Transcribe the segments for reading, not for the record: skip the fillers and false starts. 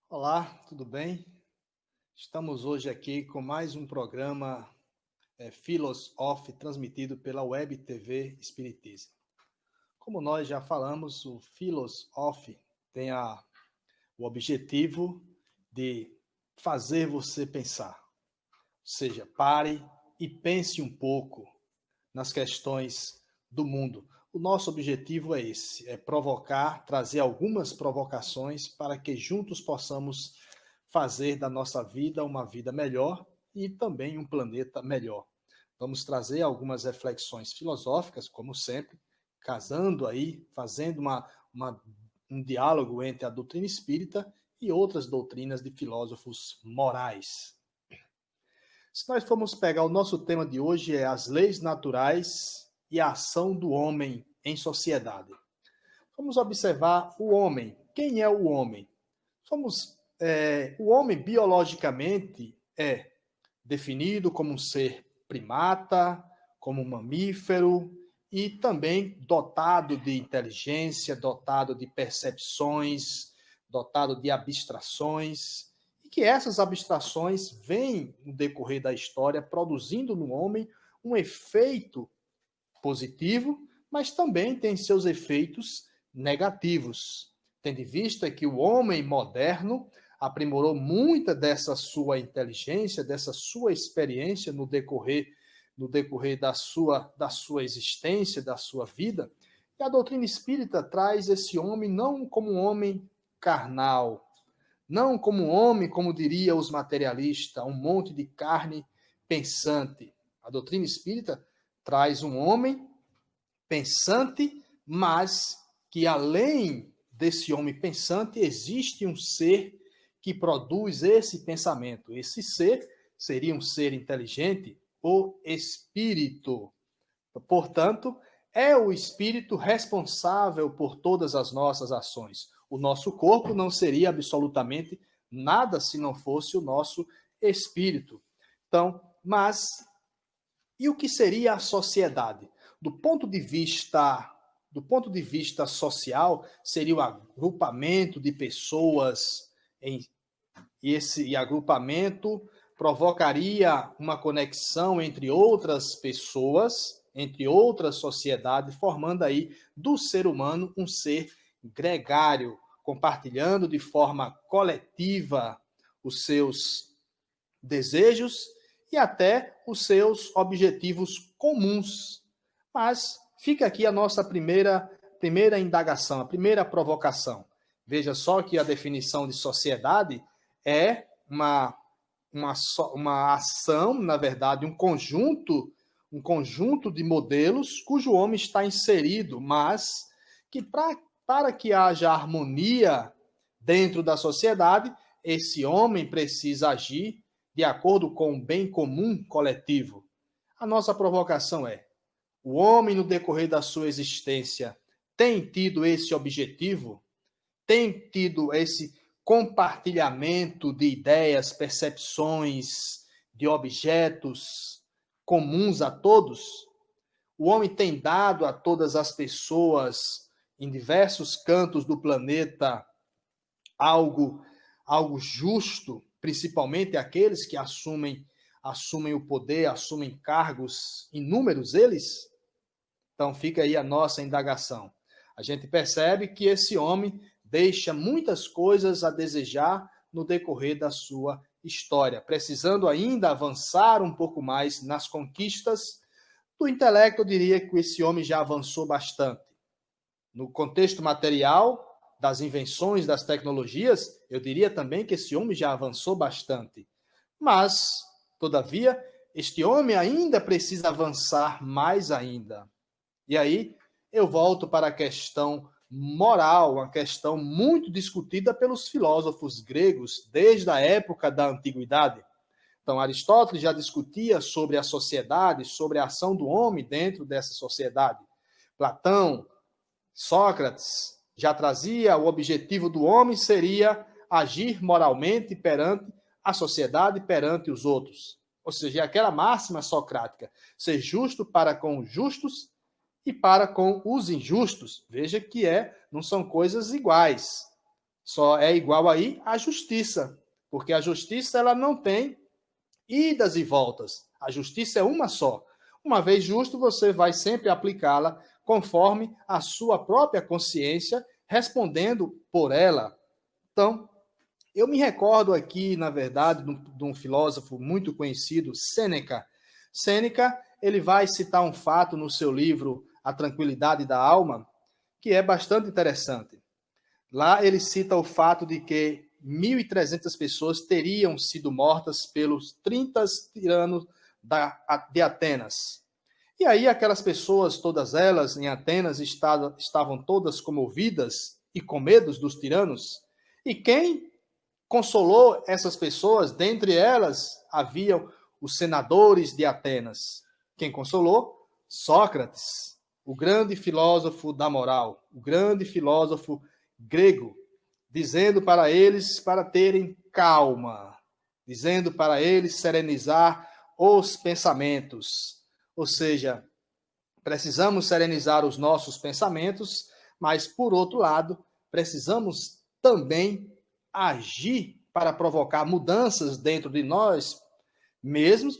Olá, tudo bem? Estamos hoje aqui com mais um programa Philos Off, transmitido pela Web TV Espiritismo. Como nós já falamos, o Philos Off tem o objetivo de fazer você pensar. Ou seja, pare e pense um pouco nas questões do mundo. O nosso objetivo é esse, é provocar, trazer algumas provocações para que juntos possamos fazer da nossa vida uma vida melhor e também um planeta melhor. Vamos trazer algumas reflexões filosóficas, como sempre, casando aí, fazendo um diálogo entre a doutrina espírita e outras doutrinas de filósofos morais. Se nós formos pegar o nosso tema de hoje é as leis naturais e a ação do homem em sociedade. Vamos observar o homem. Quem é o homem? O homem biologicamente é definido como um ser primata, como um mamífero e também dotado de inteligência, dotado de percepções, dotado de abstrações, e que essas abstrações vêm no decorrer da história produzindo no homem um efeito positivo, mas também tem seus efeitos negativos, tendo em vista que o homem moderno aprimorou muita dessa sua inteligência, dessa sua experiência no decorrer da sua existência, da sua vida. E a doutrina espírita traz esse homem não como um homem carnal, não como um homem, como diria os materialistas, um monte de carne pensante. A doutrina espírita traz um homem pensante, mas que além desse homem pensante existe um ser que produz esse pensamento. Esse ser seria um ser inteligente, o espírito. Portanto, é o espírito responsável por todas as nossas ações. O nosso corpo não seria absolutamente nada se não fosse o nosso espírito. Então, e o que seria a sociedade? Do ponto de vista social, seria o agrupamento de pessoas e esse agrupamento provocaria uma conexão entre outras pessoas, entre outras sociedades, formando aí do ser humano um ser gregário, compartilhando de forma coletiva os seus desejos e até os seus objetivos comuns. Mas fica aqui a nossa primeira indagação, a primeira provocação. Veja só que a definição de sociedade é uma ação, na verdade, um conjunto de modelos cujo homem está inserido, mas que para que haja harmonia dentro da sociedade, esse homem precisa agir de acordo com o bem comum coletivo. A nossa provocação é: o homem, no decorrer da sua existência, tem tido esse objetivo? Tem tido esse compartilhamento de ideias, percepções, de objetos comuns a todos? O homem tem dado a todas as pessoas em diversos cantos do planeta algo justo, principalmente aqueles que assumem o poder, assumem cargos, inúmeros eles? Então fica aí a nossa indagação. A gente percebe que esse homem deixa muitas coisas a desejar no decorrer da sua história, precisando ainda avançar um pouco mais nas conquistas do intelecto. Eu diria que esse homem já avançou bastante. No contexto material, das invenções, das tecnologias, eu diria também que esse homem já avançou bastante. Mas, todavia, este homem ainda precisa avançar mais ainda. E aí, eu volto para a questão moral, uma questão muito discutida pelos filósofos gregos desde a época da antiguidade. Então, Aristóteles já discutia sobre a sociedade, sobre a ação do homem dentro dessa sociedade. Platão, Sócrates já trazia o objetivo do homem seria agir moralmente perante a sociedade, perante os outros. Ou seja, aquela máxima socrática, ser justo para com os justos e para com os injustos. Veja que não são coisas iguais. Só é igual aí à justiça, porque a justiça ela não tem idas e voltas. A justiça é uma só. Uma vez justo, você vai sempre aplicá-la conforme a sua própria consciência, respondendo por ela. Então, eu me recordo aqui, na verdade, de um filósofo muito conhecido, Sêneca. Sêneca, ele vai citar um fato no seu livro A Tranquilidade da Alma, que é bastante interessante. Lá ele cita o fato de que 1.300 pessoas teriam sido mortas pelos 30 tiranos de Atenas. E aí aquelas pessoas, todas elas em Atenas, estavam todas comovidas e com medo dos tiranos. E quem consolou essas pessoas? Dentre elas haviam os senadores de Atenas. Quem consolou? Sócrates, o grande filósofo da moral, o grande filósofo grego, dizendo para eles para terem calma, dizendo para eles serenizar os pensamentos. Ou seja, precisamos serenizar os nossos pensamentos, mas, por outro lado, precisamos também agir para provocar mudanças dentro de nós mesmos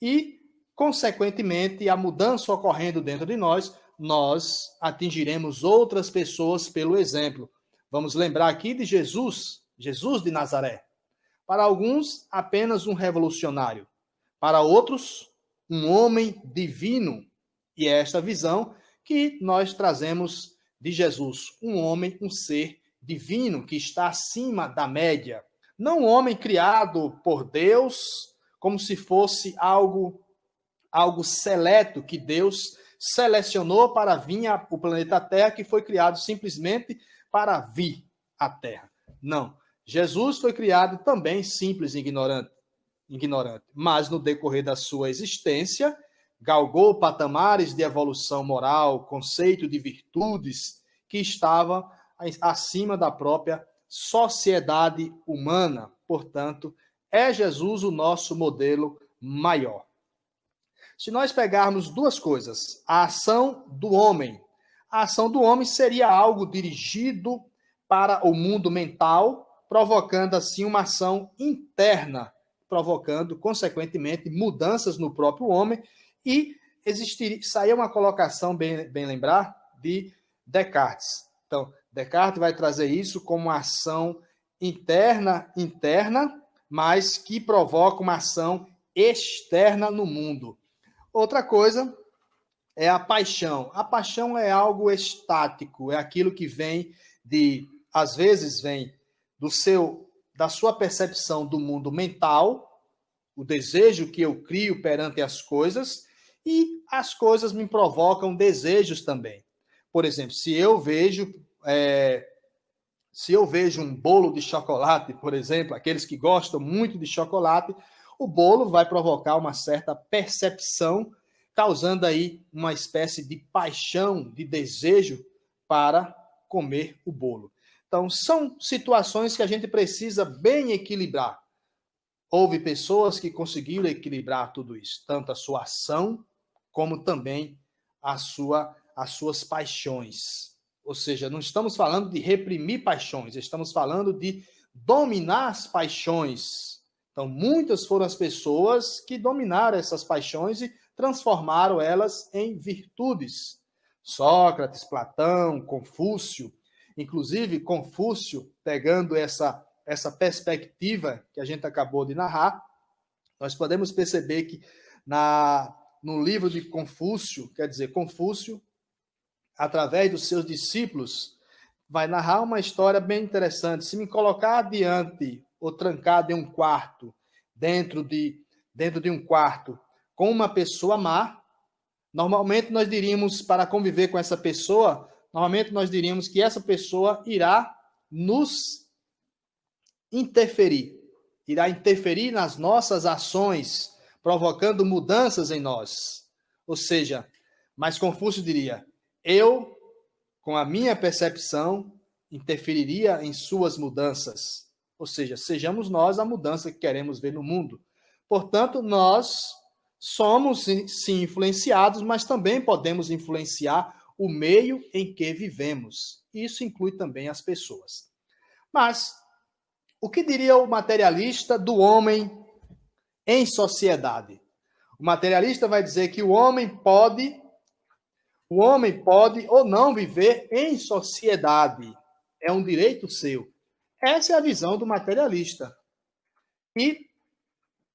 e, consequentemente, a mudança ocorrendo dentro de nós, nós atingiremos outras pessoas pelo exemplo. Vamos lembrar aqui de Jesus, Jesus de Nazaré. Para alguns, apenas um revolucionário. Para outros, um homem divino. E é esta visão que nós trazemos de Jesus. Um homem, um ser divino que está acima da média. Não um homem criado por Deus como se fosse algo seleto que Deus selecionou para vir ao planeta Terra, que foi criado simplesmente para vir à Terra. Não. Jesus foi criado também simples e ignorante, mas no decorrer da sua existência, galgou patamares de evolução moral, conceito de virtudes que estava acima da própria sociedade humana. Portanto, é Jesus o nosso modelo maior. Se nós pegarmos duas coisas, a ação do homem. A ação do homem seria algo dirigido para o mundo mental, provocando assim uma ação interna, provocando, consequentemente, mudanças no próprio homem, e saiu uma colocação, bem lembrar, de Descartes. Então, Descartes vai trazer isso como uma ação interna, mas que provoca uma ação externa no mundo. Outra coisa é a paixão. A paixão é algo estático, é aquilo que vem às vezes vem da sua percepção do mundo mental, o desejo que eu crio perante as coisas, e as coisas me provocam desejos também. Por exemplo, se eu vejo um bolo de chocolate, por exemplo, aqueles que gostam muito de chocolate, o bolo vai provocar uma certa percepção, causando aí uma espécie de paixão, de desejo para comer o bolo. Então, são situações que a gente precisa bem equilibrar. Houve pessoas que conseguiram equilibrar tudo isso, tanto a sua ação, como também as suas paixões. Ou seja, não estamos falando de reprimir paixões, estamos falando de dominar as paixões. Então, muitas foram as pessoas que dominaram essas paixões e transformaram elas em virtudes. Sócrates, Platão, Confúcio. Inclusive, Confúcio, pegando essa perspectiva que a gente acabou de narrar, nós podemos perceber que no livro de Confúcio, quer dizer, Confúcio, através dos seus discípulos, vai narrar uma história bem interessante. Se me colocar diante ou trancado em um quarto, dentro de um quarto, com uma pessoa má, normalmente nós diríamos, para conviver com essa pessoa, normalmente nós diríamos que essa pessoa irá nos interferir, nas nossas ações, provocando mudanças em nós. Ou seja, mas Confúcio diria, eu, com a minha percepção, interferiria em suas mudanças. Ou seja, sejamos nós a mudança que queremos ver no mundo. Portanto, nós somos, sim, influenciados, mas também podemos influenciar o meio em que vivemos. Isso inclui também as pessoas. Mas o que diria o materialista do homem em sociedade? O materialista vai dizer que o homem pode ou não viver em sociedade. É um direito seu. Essa é a visão do materialista.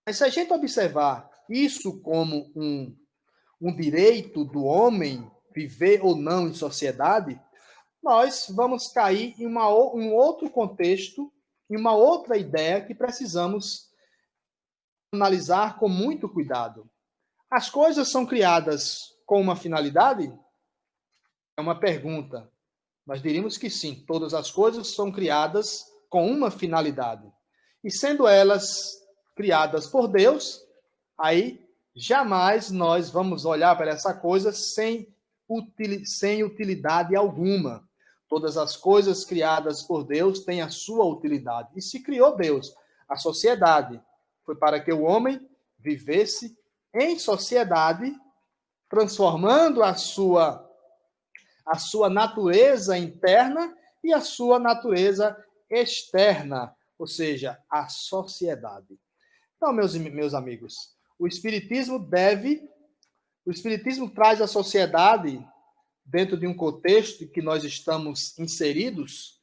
Mas se a gente observar isso como um direito do homem viver ou não em sociedade, nós vamos cair em um outro contexto, em uma outra ideia que precisamos analisar com muito cuidado. As coisas são criadas com uma finalidade? É uma pergunta. Nós diríamos que sim, todas as coisas são criadas com uma finalidade. E sendo elas criadas por Deus, aí jamais nós vamos olhar para essa coisa sem utilidade alguma. Todas as coisas criadas por Deus têm a sua utilidade. E se criou Deus, a sociedade, foi para que o homem vivesse em sociedade, transformando a sua natureza interna e a sua natureza externa, ou seja, a sociedade. Então, meus amigos, o Espiritismo traz a sociedade dentro de um contexto em que nós estamos inseridos,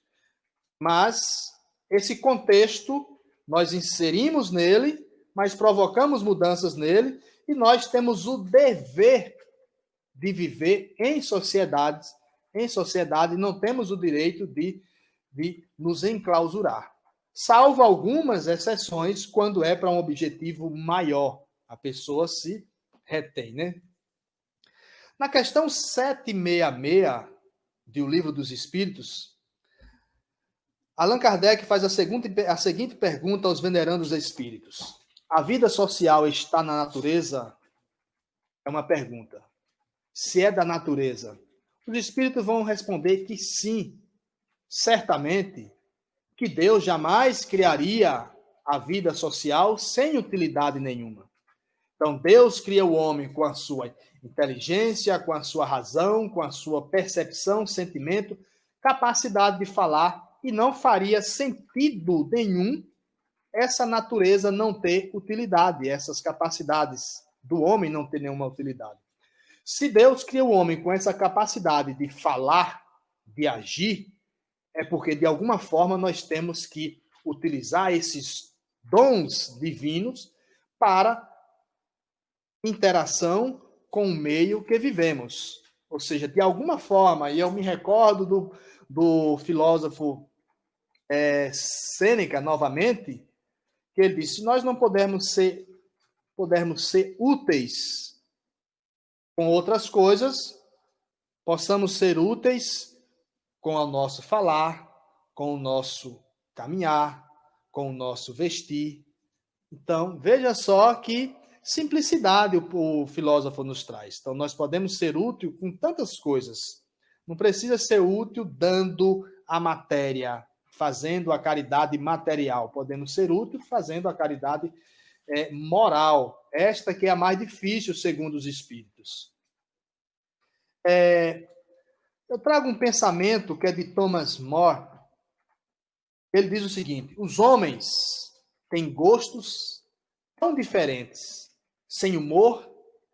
mas esse contexto nós inserimos nele, mas provocamos mudanças nele, e nós temos o dever de viver em sociedade, não temos o direito de nos enclausurar. Salvo algumas exceções, quando é para um objetivo maior. A pessoa se retém, né? Na questão 766 do Livro dos Espíritos, Allan Kardec faz a seguinte pergunta aos venerandos espíritos. A vida social está na natureza? É uma pergunta. Se é da natureza, os espíritos vão responder que sim, certamente, que Deus jamais criaria a vida social sem utilidade nenhuma. Então, Deus cria o homem com a sua inteligência, com a sua razão, com a sua percepção, sentimento, capacidade de falar, e não faria sentido nenhum essa natureza não ter utilidade, essas capacidades do homem não ter nenhuma utilidade. Se Deus cria o homem com essa capacidade de falar, de agir, é porque, de alguma forma, nós temos que utilizar esses dons divinos para interação com o meio que vivemos. Ou seja, de alguma forma, e eu me recordo do filósofo Sêneca, novamente, que ele disse, nós não pudermos ser úteis com outras coisas, possamos ser úteis com o nosso falar, com o nosso caminhar, com o nosso vestir. Então, veja só que simplicidade o filósofo nos traz. Então, nós podemos ser útil com tantas coisas. Não precisa ser útil dando a matéria, fazendo a caridade material. Podemos ser útil fazendo a caridade moral. Esta que é a mais difícil, segundo os espíritos. Eu trago um pensamento que é de Thomas More. Ele diz o seguinte: os homens têm gostos tão diferentes, sem humor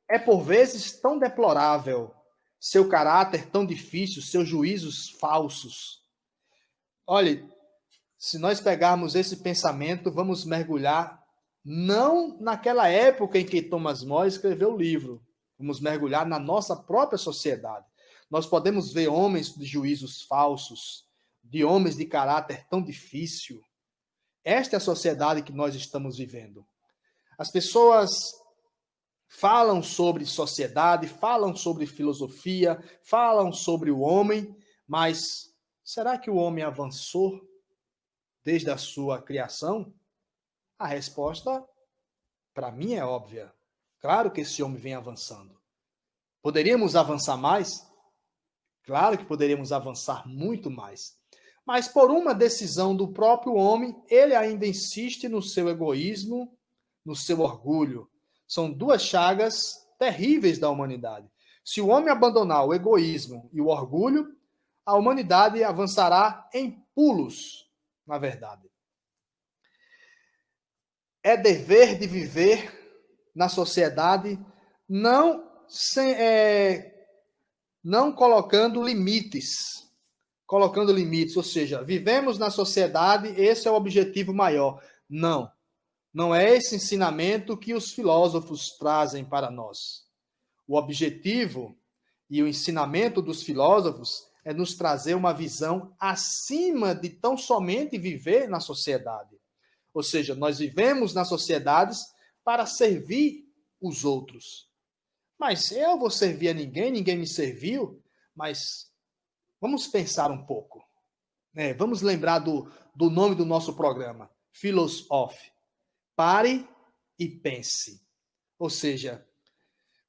é por vezes tão deplorável, seu caráter tão difícil, seus juízos falsos. Olha, se nós pegarmos esse pensamento, vamos mergulhar não naquela época em que Thomas More escreveu o livro, vamos mergulhar na nossa própria sociedade. Nós podemos ver homens de juízos falsos, de homens de caráter tão difícil. Esta é a sociedade que nós estamos vivendo. As pessoas falam sobre sociedade, falam sobre filosofia, falam sobre o homem, mas será que o homem avançou desde a sua criação? A resposta, para mim, é óbvia. Claro que esse homem vem avançando. Poderíamos avançar mais? Claro que poderíamos avançar muito mais. Mas por uma decisão do próprio homem, ele ainda insiste no seu egoísmo, no seu orgulho. São duas chagas terríveis da humanidade. Se o homem abandonar o egoísmo e o orgulho, a humanidade avançará em pulos. na verdade. É dever de viver na sociedade não colocando limites. Colocando limites, ou seja, vivemos na sociedade, esse é o objetivo maior. Não. Não é esse ensinamento que os filósofos trazem para nós. O objetivo e o ensinamento dos filósofos é nos trazer uma visão acima de tão somente viver na sociedade. Ou seja, nós vivemos nas sociedades para servir os outros. Mas eu vou servir a ninguém, ninguém me serviu, mas vamos pensar um pouco. Vamos lembrar do nome do nosso programa, Philos Off. Pare e pense. Ou seja,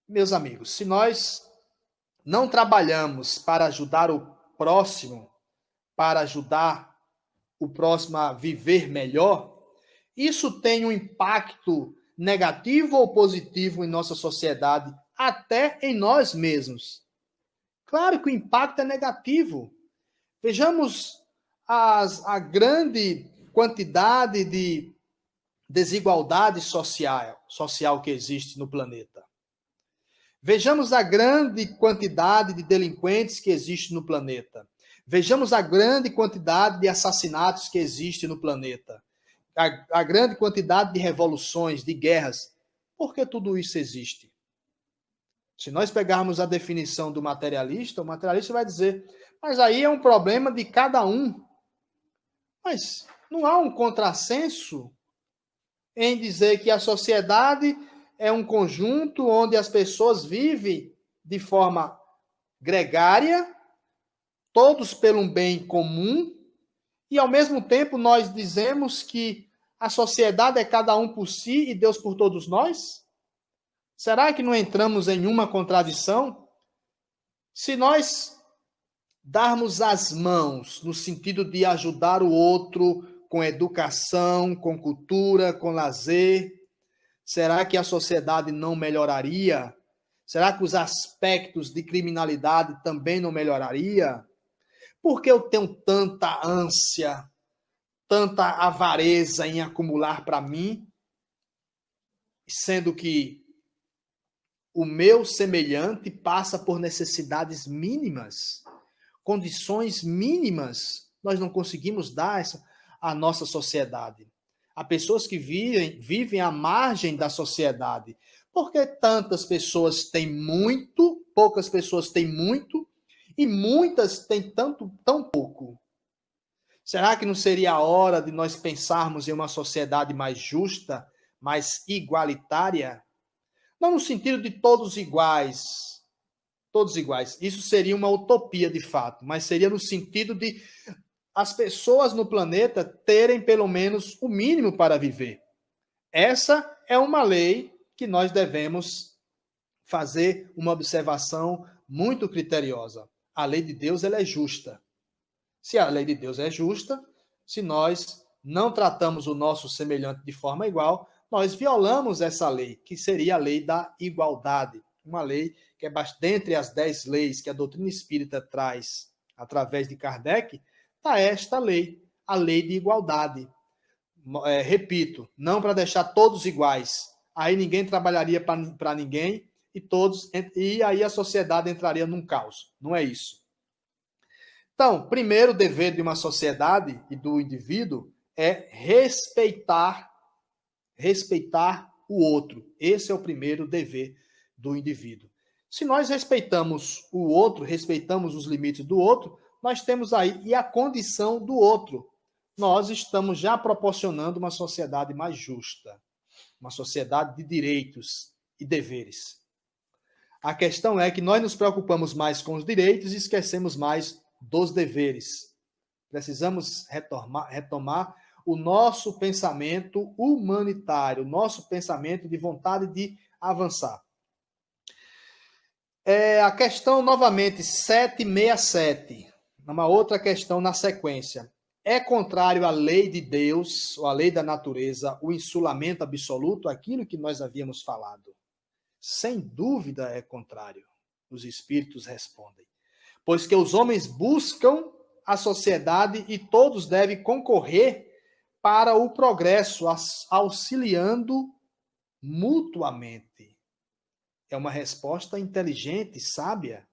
meus amigos, se nós não trabalhamos para ajudar o próximo, para ajudar o próximo a viver melhor, isso tem um impacto negativo ou positivo em nossa sociedade, até em nós mesmos. Claro que o impacto é negativo. Vejamos a grande quantidade de desigualdade social que existe no planeta. Vejamos a grande quantidade de delinquentes que existe no planeta. Vejamos a grande quantidade de assassinatos que existe no planeta. A grande quantidade de revoluções, de guerras. Por que tudo isso existe? Se nós pegarmos a definição do materialista, o materialista vai dizer, mas aí é um problema de cada um. Mas não há um contrassenso em dizer que a sociedade é um conjunto onde as pessoas vivem de forma gregária, todos pelo bem comum, e ao mesmo tempo nós dizemos que a sociedade é cada um por si e Deus por todos nós? Será que não entramos em uma contradição? Se nós darmos as mãos no sentido de ajudar o outro com educação, com cultura, com lazer, será que a sociedade não melhoraria? Será que os aspectos de criminalidade também não melhoraria? Por que eu tenho tanta ânsia, tanta avareza em acumular para mim, sendo que o meu semelhante passa por necessidades mínimas, condições mínimas, nós não conseguimos dar à nossa sociedade. Há pessoas que vivem à margem da sociedade. Por que tantas pessoas têm muito, poucas pessoas têm muito, e muitas têm tão pouco? Será que não seria a hora de nós pensarmos em uma sociedade mais justa, mais igualitária? Não no sentido de todos iguais. Todos iguais. Isso seria uma utopia de fato, mas seria no sentido de as pessoas no planeta terem pelo menos o mínimo para viver. Essa é uma lei que nós devemos fazer uma observação muito criteriosa. A lei de Deus ela é justa. Se a lei de Deus é justa, se nós não tratamos o nosso semelhante de forma igual, nós violamos essa lei, que seria a lei da igualdade. Uma lei que é dentre as 10 leis que a doutrina espírita traz através de Kardec, está esta lei, a lei de igualdade. Repito, não para deixar todos iguais. Aí ninguém trabalharia para ninguém e aí a sociedade entraria num caos. Não é isso. Então, primeiro dever de uma sociedade e do indivíduo é respeitar o outro. Esse é o primeiro dever do indivíduo. Se nós respeitamos o outro, respeitamos os limites do outro, nós temos aí e a condição do outro. Nós estamos já proporcionando uma sociedade mais justa, uma sociedade de direitos e deveres. A questão é que nós nos preocupamos mais com os direitos e esquecemos mais dos deveres. Precisamos retomar o nosso pensamento humanitário, o nosso pensamento de vontade de avançar. A questão, novamente, 767, uma outra questão na sequência. É contrário à lei de Deus, ou à lei da natureza, o insulamento absoluto, aquilo que nós havíamos falado? Sem dúvida é contrário, os espíritos respondem. Pois que os homens buscam a sociedade e todos devem concorrer para o progresso, auxiliando mutuamente. É uma resposta inteligente, sábia.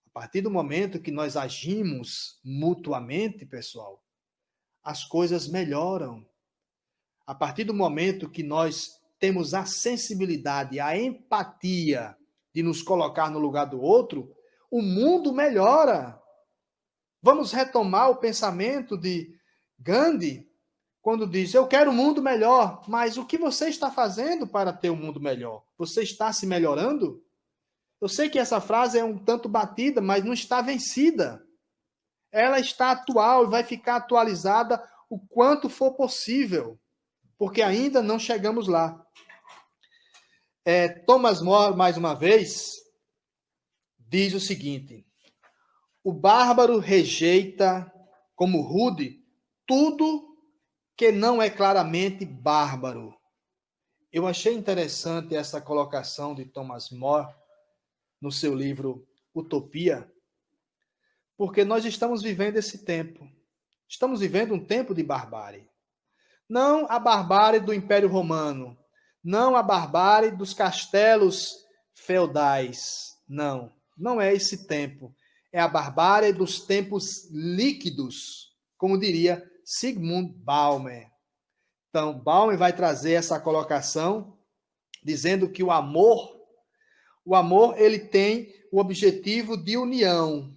A partir do momento que nós agimos mutuamente, pessoal, as coisas melhoram. A partir do momento que nós temos a sensibilidade, a empatia de nos colocar no lugar do outro, o mundo melhora. Vamos retomar o pensamento de Gandhi, quando diz, eu quero um mundo melhor, mas o que você está fazendo para ter um mundo melhor? Você está se melhorando? Eu sei que essa frase é um tanto batida, mas não está vencida. Ela está atual e vai ficar atualizada o quanto for possível, porque ainda não chegamos lá. Thomas More, mais uma vez, diz o seguinte, o bárbaro rejeita, como rude, tudo que não é claramente bárbaro. Eu achei interessante essa colocação de Thomas More no seu livro Utopia, porque nós estamos vivendo esse tempo. Estamos vivendo um tempo de barbárie. Não a barbárie do Império Romano, não a barbárie dos castelos feudais. Não, não é esse tempo. É a barbárie dos tempos líquidos, como diria Zygmunt Bauman. Então, Bauman vai trazer essa colocação, dizendo que o amor ele tem o objetivo de união,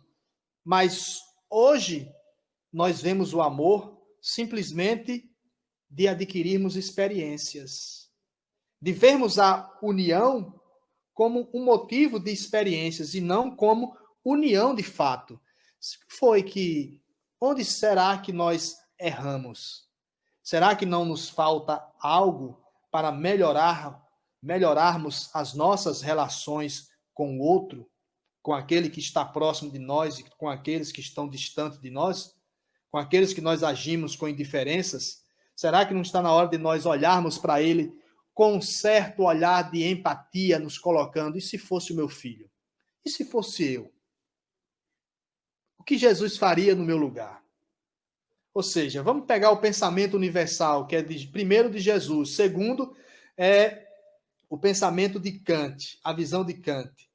mas hoje nós vemos o amor simplesmente de adquirirmos experiências, de vermos a união como um motivo de experiências e não como união de fato. Onde será que nós erramos? Será que não nos falta algo para melhorarmos as nossas relações com o outro, com aquele que está próximo de nós e com aqueles que estão distantes de nós, com aqueles que nós agimos com indiferenças? Será que não está na hora de nós olharmos para ele com um certo olhar de empatia, nos colocando, e se fosse o meu filho? E se fosse eu? O que Jesus faria no meu lugar? Ou seja, vamos pegar o pensamento universal, que é primeiro de Jesus, segundo é o pensamento de Kant, a visão de Kant.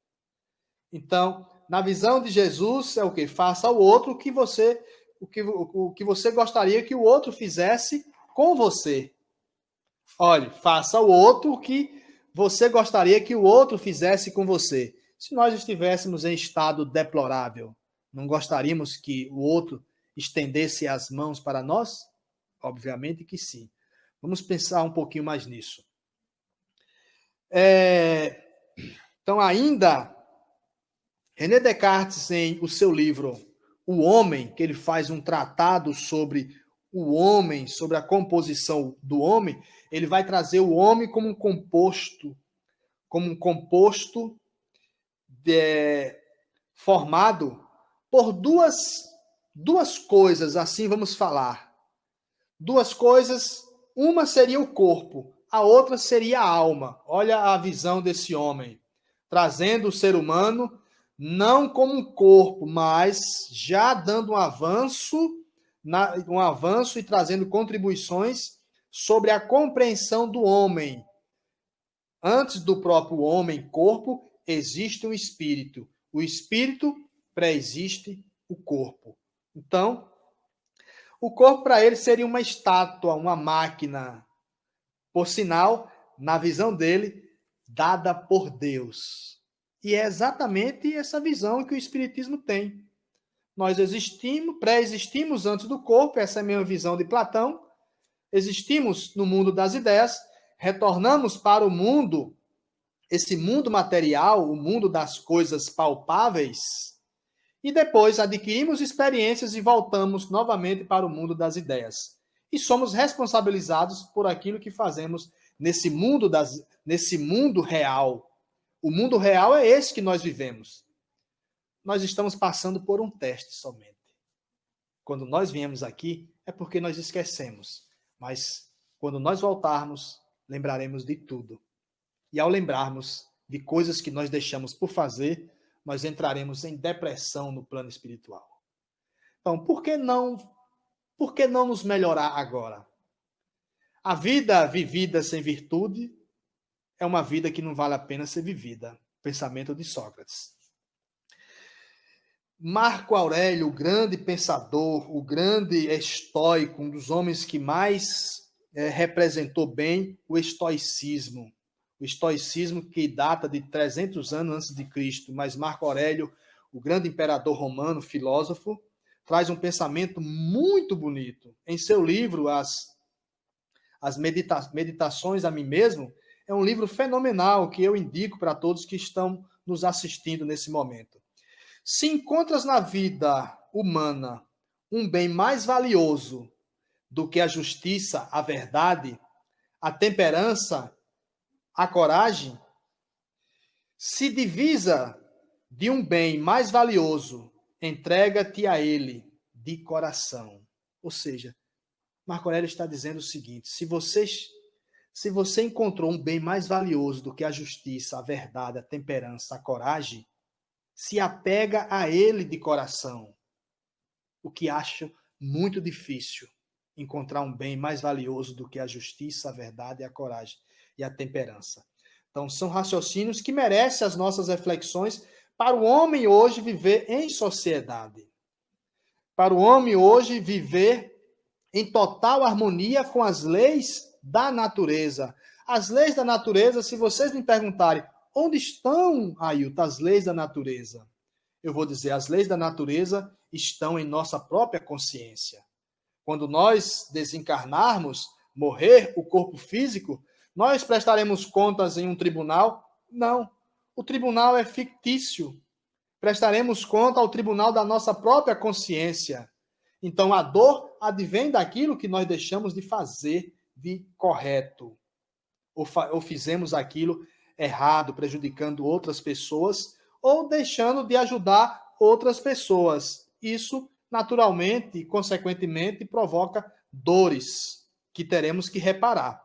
Então, na visão de Jesus é o quê? Faça ao outro o que você gostaria que o outro fizesse com você. Olhe, faça ao outro o que você gostaria que o outro fizesse com você. Se nós estivéssemos em estado deplorável, não gostaríamos que o outro estendesse as mãos para nós? Obviamente que sim. Vamos pensar um pouquinho mais nisso. Então, ainda, René Descartes, em o seu livro O Homem, que ele faz um tratado sobre o homem, sobre a composição do homem, ele vai trazer o homem como um composto formado por duas coisas, assim vamos falar. Duas coisas, uma seria o corpo, a outra seria a alma. Olha a visão desse homem, trazendo o ser humano não como um corpo, mas já dando um avanço e trazendo contribuições sobre a compreensão do homem. Antes do próprio homem, corpo, existe um espírito. O espírito pré-existe o corpo. Então, o corpo para ele seria uma estátua, uma máquina. Por sinal, na visão dele, dada por Deus. E é exatamente essa visão que o Espiritismo tem. Nós pré-existimos antes do corpo, essa é a minha visão de Platão. Existimos no mundo das ideias, retornamos para o mundo, esse mundo material, o mundo das coisas palpáveis, e depois adquirimos experiências e voltamos novamente para o mundo das ideias. E somos responsabilizados por aquilo que fazemos nesse mundo real. O mundo real é esse que nós vivemos. Nós estamos passando por um teste somente. Quando nós viemos aqui, é porque nós esquecemos. Mas quando nós voltarmos, lembraremos de tudo. E ao lembrarmos de coisas que nós deixamos por fazer, nós entraremos em depressão no plano espiritual. Então, por que não nos melhorar agora? A vida vivida sem virtude é uma vida que não vale a pena ser vivida. Pensamento de Sócrates. Marco Aurélio, o grande pensador, o grande estoico, um dos homens que mais representou bem o estoicismo. O estoicismo que data de 300 anos antes de Cristo, mas Marco Aurélio, o grande imperador romano, filósofo, traz um pensamento muito bonito. Em seu livro, As Meditações a Mim Mesmo, é um livro fenomenal que eu indico para todos que estão nos assistindo nesse momento. Se encontras na vida humana um bem mais valioso do que a justiça, a verdade, a temperança, a coragem, se divisa de um bem mais valioso, entrega-te a ele de coração. Ou seja, Marco Aurélio está dizendo o seguinte: se você encontrou um bem mais valioso do que a justiça, a verdade, a temperança, a coragem, se apega a ele de coração. O que acho muito difícil, encontrar um bem mais valioso do que a justiça, a verdade, a coragem e a temperança. Então, são raciocínios que merecem as nossas reflexões para o homem hoje viver em sociedade. Para o homem hoje viver em total harmonia com as leis da natureza. As leis da natureza, se vocês me perguntarem, onde estão, Ailton, as leis da natureza? Eu vou dizer, as leis da natureza estão em nossa própria consciência. Quando nós desencarnarmos, morrer o corpo físico, nós prestaremos contas em um tribunal? Não. O tribunal é fictício. Prestaremos conta ao tribunal da nossa própria consciência. Então, a dor advém daquilo que nós deixamos de fazer de correto. Ou fizemos aquilo errado, prejudicando outras pessoas, ou deixando de ajudar outras pessoas. Isso, naturalmente e consequentemente, provoca dores que teremos que reparar.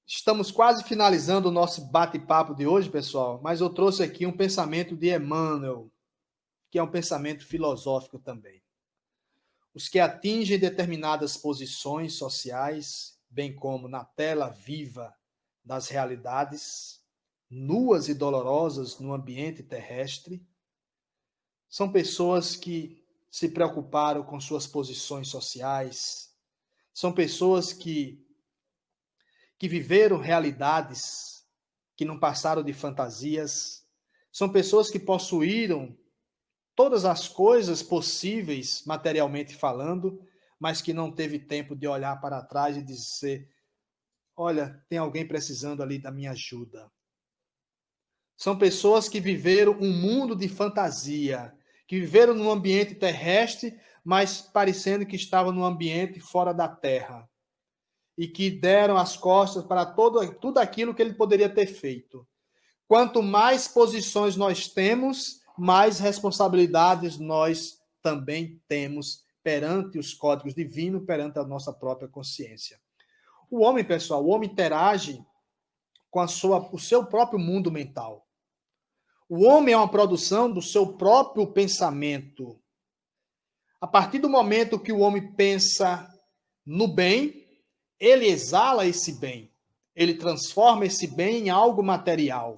Estamos quase finalizando o nosso bate-papo de hoje, pessoal, mas eu trouxe aqui um pensamento de Emmanuel, que é um pensamento filosófico também. Os que atingem determinadas posições sociais, bem como na tela viva das realidades, nuas e dolorosas no ambiente terrestre, são pessoas que se preocuparam com suas posições sociais, são pessoas que viveram realidades, que não passaram de fantasias, são pessoas que possuíram todas as coisas possíveis, materialmente falando, mas que não teve tempo de olhar para trás e dizer, olha, tem alguém precisando ali da minha ajuda. São pessoas que viveram um mundo de fantasia, que viveram num ambiente terrestre, mas parecendo que estavam num ambiente fora da terra. E que deram as costas para tudo aquilo que ele poderia ter feito. Quanto mais posições nós temos, mais responsabilidades nós também temos perante os códigos divinos, perante a nossa própria consciência. O homem, pessoal, o homem interage com o seu próprio mundo mental. O homem é uma produção do seu próprio pensamento. A partir do momento que o homem pensa no bem, ele exala esse bem. Ele transforma esse bem em algo material.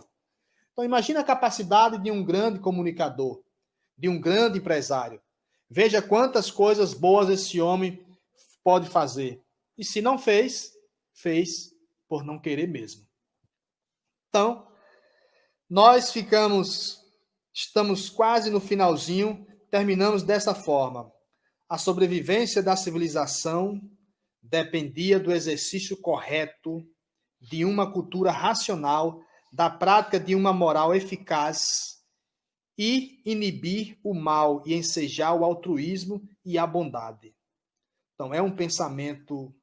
Então, imagina a capacidade de um grande comunicador, de um grande empresário. Veja quantas coisas boas esse homem pode fazer. E se não fez, fez por não querer mesmo. Então, nós estamos quase no finalzinho, terminamos dessa forma. A sobrevivência da civilização dependia do exercício correto de uma cultura racional, da prática de uma moral eficaz e inibir o mal e ensejar o altruísmo e a bondade. Então, é um pensamento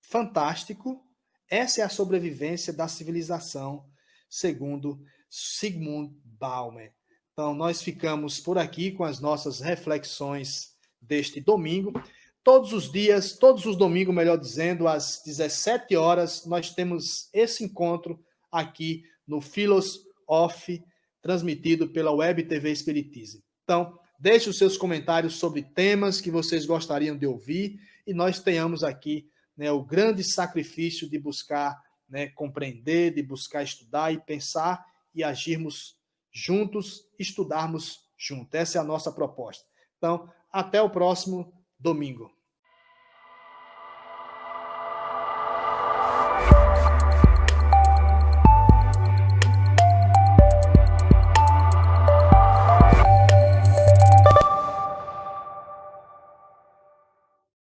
fantástico. Essa é a sobrevivência da civilização, segundo Zygmunt Bauman. Então, nós ficamos por aqui com as nossas reflexões deste domingo. Todos os domingos, melhor dizendo, às 17 horas, nós temos esse encontro aqui no Philos Off, transmitido pela Web TV Espiritismo. Então, deixe os seus comentários sobre temas que vocês gostariam de ouvir e nós tenhamos aqui, né, o grande sacrifício de buscar, né, compreender, de buscar estudar e pensar e agirmos juntos, estudarmos juntos. Essa é a nossa proposta. Então, até o próximo domingo.